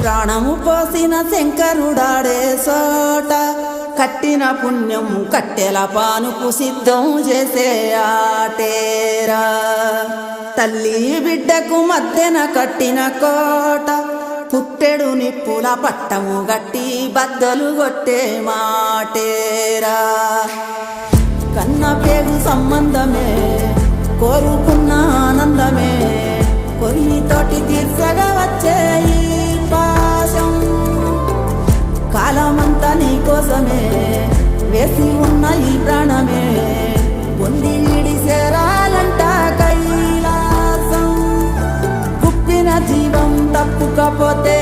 ప్రాణము పోసిన శంకరుడాడే సోట కట్టిన పుణ్యం కట్టెల పానుకు సిద్ధం చేసే ఆటేరా తల్లి బిడ్డకు మధ్యన కట్టిన కోట పుట్టెడు నిప్పుల పట్టము గట్టి బద్దలు కొట్టే మాటేరా కన్న పేగు సంబంధమే కోరుకున్న ఆనందమే కొరితోటి తీర్చగా వచ్చే ఈ పాశం కాలమంతా నీ కోసమే వేసి ఉన్న ఈ ప్రాణమే పొంది వీడి చేరాలంట కైలాసం గుప్పిన జీవం తప్పుకపోతే